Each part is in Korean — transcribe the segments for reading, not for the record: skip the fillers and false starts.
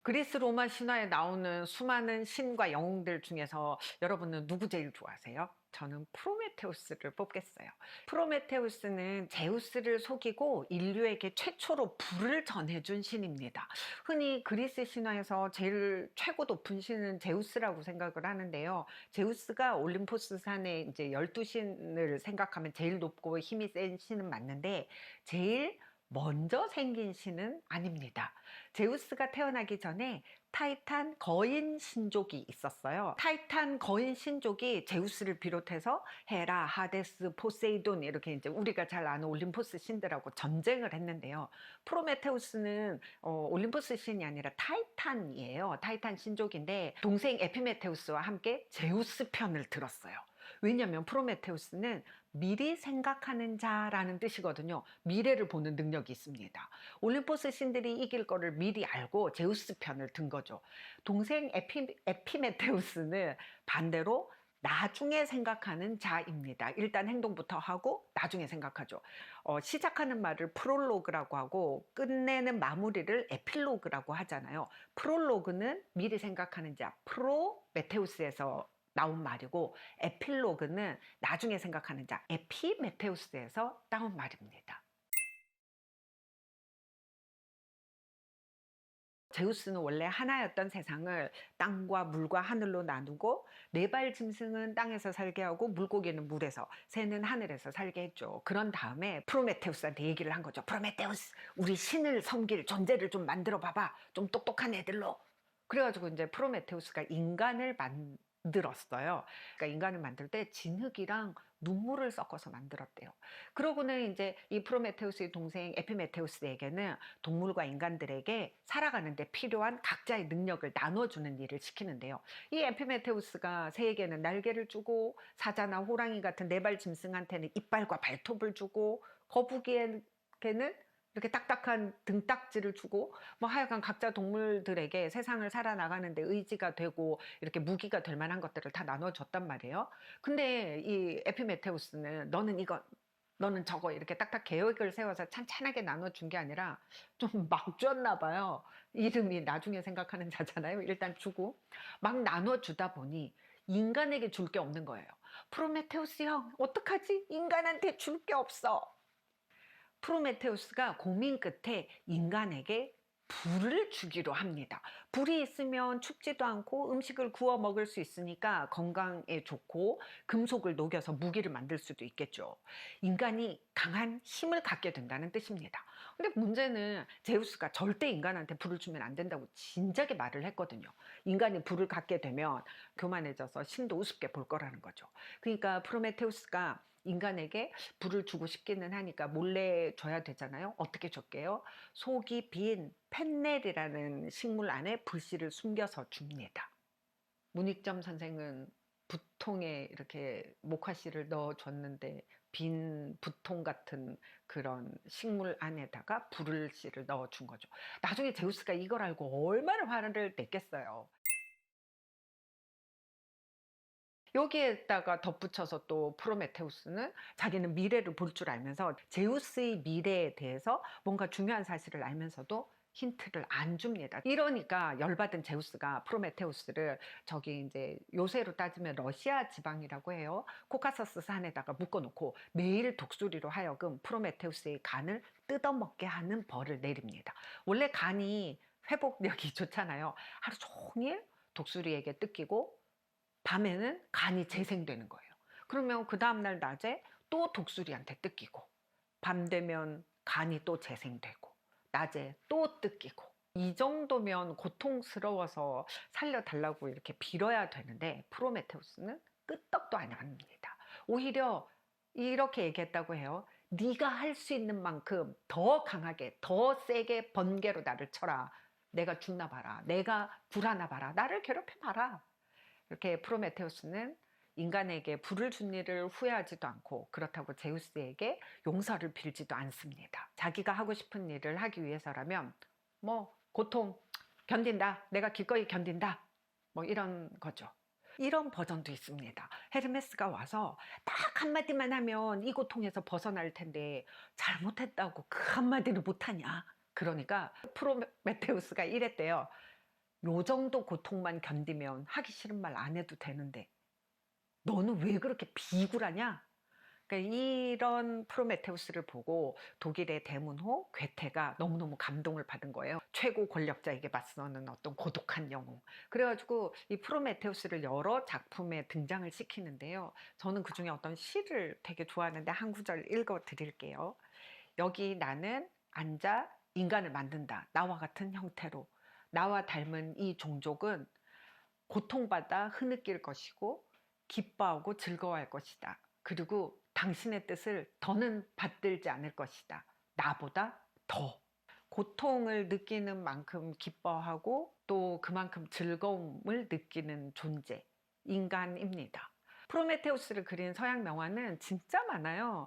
그리스 로마 신화에 나오는 수많은 신과 영웅들 중에서 여러분은 누구 제일 좋아하세요? 저는 프로메테우스를 뽑겠어요. 프로메테우스는 제우스를 속이고 인류에게 최초로 불을 전해준 신입니다. 흔히 그리스 신화에서 제일 최고 높은 신은 제우스라고 생각을 하는데요. 제우스가 올림포스 산에 이제 12신을 생각하면 제일 높고 힘이 센 신은 맞는데 제일 먼저 생긴 신은 아닙니다. 제우스가 태어나기 전에 타이탄 거인 신족이 있었어요. 타이탄 거인 신족이 제우스를 비롯해서 헤라, 하데스, 포세이돈 이렇게 이제 우리가 잘 아는 올림포스 신들하고 전쟁을 했는데요. 프로메테우스는 올림포스 신이 아니라 타이탄이에요. 타이탄 신족인데 동생 에피메테우스와 함께 제우스 편을 들었어요. 왜냐하면 프로메테우스는 미리 생각하는 자라는 뜻이거든요. 미래를 보는 능력이 있습니다. 올림포스 신들이 이길 거를 미리 알고 제우스 편을 든 거죠. 동생 에피메테우스는 반대로 나중에 생각하는 자입니다. 일단 행동부터 하고 나중에 생각하죠. 시작하는 말을 프롤로그라고 하고 끝내는 마무리를 에필로그라고 하잖아요. 프롤로그는 미리 생각하는 자, 프로메테우스에서 나온 말이고 에필로그는 나중에 생각하는 자, 에피메테우스에서 따온 말입니다. 제우스는 원래 하나였던 세상을 땅과 물과 하늘로 나누고 네 발 짐승은 땅에서 살게 하고 물고기는 물에서 새는 하늘에서 살게 했죠. 그런 다음에 프로메테우스한테 얘기를 한 거죠. 프로메테우스, 우리 신을 섬길 존재를 좀 만들어 봐봐. 좀 똑똑한 애들로. 그래가지고 이제 프로메테우스가 인간을 만들었어요. 그러니까 인간을 만들 때 진흙이랑 눈물을 섞어서 만들었대요. 그러고는 이제 이 프로메테우스의 동생 에피메테우스에게는 동물과 인간들에게 살아가는데 필요한 각자의 능력을 나눠주는 일을 시키는데요. 이 에피메테우스가 새에게는 날개를 주고 사자나 호랑이 같은 네 발 짐승한테는 이빨과 발톱을 주고 거북이에게는 이렇게 딱딱한 등딱지를 주고 뭐 하여간 각자 동물들에게 세상을 살아나가는데 의지가 되고 이렇게 무기가 될 만한 것들을 다 나눠줬단 말이에요. 근데 이 에피메테우스는 너는 이거 너는 저거 이렇게 딱딱 계획을 세워서 찬찬하게 나눠준 게 아니라 좀 막 줬나 봐요. 이름이 나중에 생각하는 자잖아요. 일단 주고 막 나눠주다 보니 인간에게 줄 게 없는 거예요. 프로메테우스 형 어떡하지? 인간한테 줄 게 없어. 프로메테우스가 고민 끝에 인간에게 불을 주기로 합니다. 불이 있으면 춥지도 않고 음식을 구워 먹을 수 있으니까 건강에 좋고 금속을 녹여서 무기를 만들 수도 있겠죠. 인간이 강한 힘을 갖게 된다는 뜻입니다. 근데 문제는 제우스가 절대 인간한테 불을 주면 안 된다고 진작에 말을 했거든요. 인간이 불을 갖게 되면 교만해져서 신도 우습게 볼 거라는 거죠. 그러니까 프로메테우스가 인간에게 불을 주고 싶기는 하니까 몰래 줘야 되잖아요. 어떻게 줬게요? 속이 빈 펜넬이라는 식물 안에 불씨를 숨겨서 줍니다. 문익점 선생은 붓통에 이렇게 목화씨를 넣어줬는데 빈 붓통 같은 그런 식물 안에다가 불씨를 넣어준 거죠. 나중에 제우스가 이걸 알고 얼마나 화를 냈겠어요. 여기에다가 덧붙여서 또 프로메테우스는 자기는 미래를 볼 줄 알면서 제우스의 미래에 대해서 뭔가 중요한 사실을 알면서도 힌트를 안 줍니다. 이러니까 열받은 제우스가 프로메테우스를 저기 이제 요새로 따지면 러시아 지방이라고 해요. 코카서스 산에다가 묶어놓고 매일 독수리로 하여금 프로메테우스의 간을 뜯어먹게 하는 벌을 내립니다. 원래 간이 회복력이 좋잖아요. 하루 종일 독수리에게 뜯기고 밤에는 간이 재생되는 거예요. 그러면 그 다음날 낮에 또 독수리한테 뜯기고 밤 되면 간이 또 재생되고 낮에 또 뜯기고 이 정도면 고통스러워서 살려달라고 이렇게 빌어야 되는데 프로메테우스는 끄떡도 안 합니다. 오히려 이렇게 얘기했다고 해요. 네가 할 수 있는 만큼 더 강하게 더 세게 번개로 나를 쳐라. 내가 죽나 봐라. 내가 불하나 봐라. 나를 괴롭혀 봐라. 이렇게 프로메테우스는 인간에게 불을 준 일을 후회하지도 않고 그렇다고 제우스에게 용서를 빌지도 않습니다. 자기가 하고 싶은 일을 하기 위해서라면 뭐 고통 견딘다. 내가 기꺼이 견딘다. 뭐 이런 거죠. 이런 버전도 있습니다. 헤르메스가 와서 딱 한마디만 하면 이 고통에서 벗어날 텐데 잘못했다고 그 한마디를 못하냐. 그러니까 프로메테우스가 이랬대요. 요 정도 고통만 견디면 하기 싫은 말 안 해도 되는데 너는 왜 그렇게 비굴하냐? 그러니까 이런 프로메테우스를 보고 독일의 대문호 괴테가 너무너무 감동을 받은 거예요. 최고 권력자에게 맞서는 어떤 고독한 영웅. 그래가지고 이 프로메테우스를 여러 작품에 등장을 시키는데요. 저는 그중에 어떤 시를 되게 좋아하는데 한 구절 읽어 드릴게요. 여기 나는 앉아 인간을 만든다. 나와 같은 형태로. 나와 닮은 이 종족은 고통받아 흐느낄 것이고 기뻐하고 즐거워할 것이다. 그리고 당신의 뜻을 더는 받들지 않을 것이다. 나보다 더. 고통을 느끼는 만큼 기뻐하고 또 그만큼 즐거움을 느끼는 존재, 인간입니다. 프로메테우스를 그린 서양 명화는 진짜 많아요.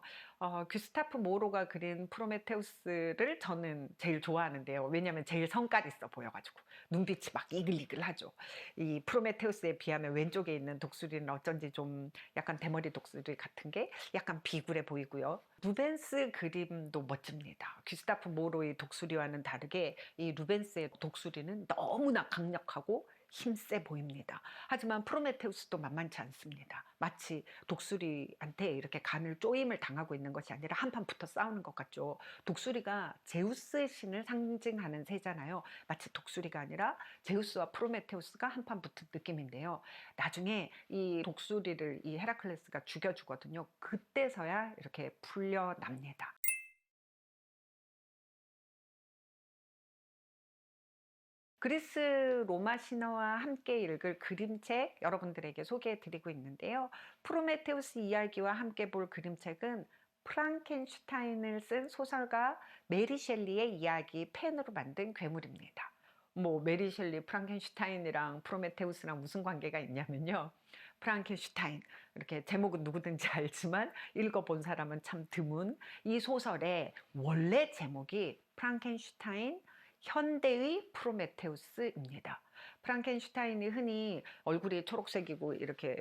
규스타프 모로가 그린 프로메테우스를 저는 제일 좋아하는데요. 왜냐하면 제일 성깔 있어 보여가지고 눈빛이 막 이글이글하죠. 이 프로메테우스에 비하면 왼쪽에 있는 독수리는 어쩐지 좀 약간 대머리 독수리 같은 게 약간 비굴해 보이고요. 루벤스 그림도 멋집니다. 규스타프 모로의 독수리와는 다르게 이 루벤스의 독수리는 너무나 강력하고 힘세 보입니다. 하지만 프로메테우스도 만만치 않습니다. 마치 독수리한테 이렇게 간을 쪼임을 당하고 있는 것이 아니라 한판 붙어 싸우는 것 같죠. 독수리가 제우스의 신을 상징하는 새잖아요. 마치 독수리가 아니라 제우스와 프로메테우스가 한판 붙은 느낌인데요. 나중에 이 독수리를 이 헤라클레스가 죽여주거든요. 그때서야 이렇게 풀려납니다. 그리스 로마 신화와 함께 읽을 그림책 여러분들에게 소개해 드리고 있는데요. 프로메테우스 이야기와 함께 볼 그림책은 프랑켄슈타인을 쓴 소설가 메리 셸리의 이야기 펜으로 만든 괴물입니다. 뭐 메리 셸리 프랑켄슈타인이랑 프로메테우스랑 무슨 관계가 있냐면요. 프랑켄슈타인 이렇게 제목은 누구든지 알지만 읽어본 사람은 참 드문 이 소설의 원래 제목이 프랑켄슈타인 현대의 프로메테우스입니다. 프랑켄슈타인이 흔히 얼굴이 초록색이고 이렇게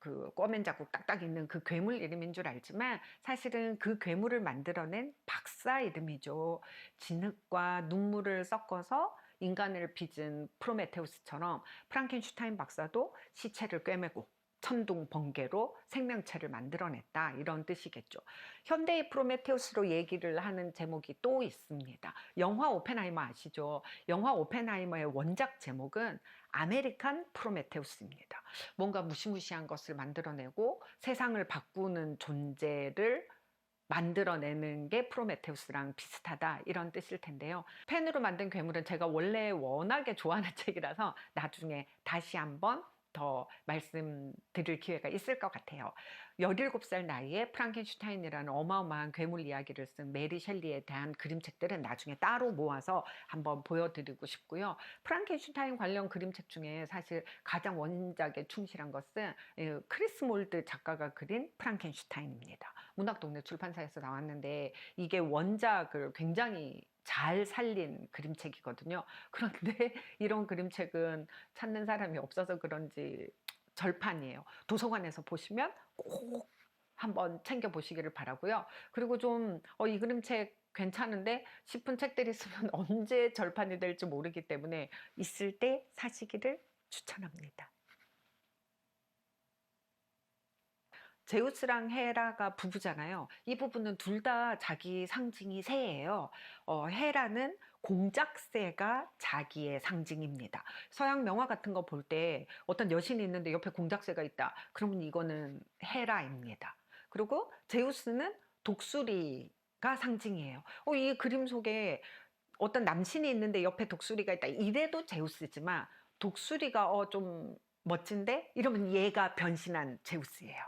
그 꿔맨 자국 딱딱 있는 그 괴물 이름인 줄 알지만 사실은 그 괴물을 만들어낸 박사 이름이죠. 진흙과 눈물을 섞어서 인간을 빚은 프로메테우스처럼 프랑켄슈타인 박사도 시체를 꿰매고 천둥 번개로 생명체를 만들어냈다 이런 뜻이겠죠. 현대의 프로메테우스로 얘기를 하는 제목이 또 있습니다. 영화 오펜하이머 아시죠? 영화 오펜하이머의 원작 제목은 아메리칸 프로메테우스입니다. 뭔가 무시무시한 것을 만들어내고 세상을 바꾸는 존재를 만들어내는 게 프로메테우스랑 비슷하다 이런 뜻일 텐데요. 펜으로 만든 괴물은 제가 원래 워낙에 좋아하는 책이라서 나중에 다시 한번 더 말씀드릴 기회가 있을 것 같아요. 17살 나이에 프랑켄슈타인이라는 어마어마한 괴물 이야기를 쓴 메리 셸리에 대한 그림책들은 나중에 따로 모아서 한번 보여드리고 싶고요. 프랑켄슈타인 관련 그림책 중에 사실 가장 원작에 충실한 것은 크리스 몰드 작가가 그린 프랑켄슈타인입니다. 문학동네 출판사에서 나왔는데 이게 원작을 굉장히 잘 살린 그림책이거든요. 그런데 이런 그림책은 찾는 사람이 없어서 그런지 절판이에요. 도서관에서 보시면 꼭 한번 챙겨 보시기를 바라고요. 그리고 좀 이 그림책 괜찮은데 싶은 책들이 있으면 언제 절판이 될지 모르기 때문에 있을 때 사시기를 추천합니다. 제우스랑 헤라가 부부잖아요. 이 부부는 둘 다 자기 상징이 새예요. 헤라는 공작새가 자기의 상징입니다. 서양 명화 같은 거 볼 때 어떤 여신이 있는데 옆에 공작새가 있다. 그러면 이거는 헤라입니다. 그리고 제우스는 독수리가 상징이에요. 이 그림 속에 어떤 남신이 있는데 옆에 독수리가 있다. 이래도 제우스지만 독수리가 좀 멋진데 이러면 얘가 변신한 제우스예요.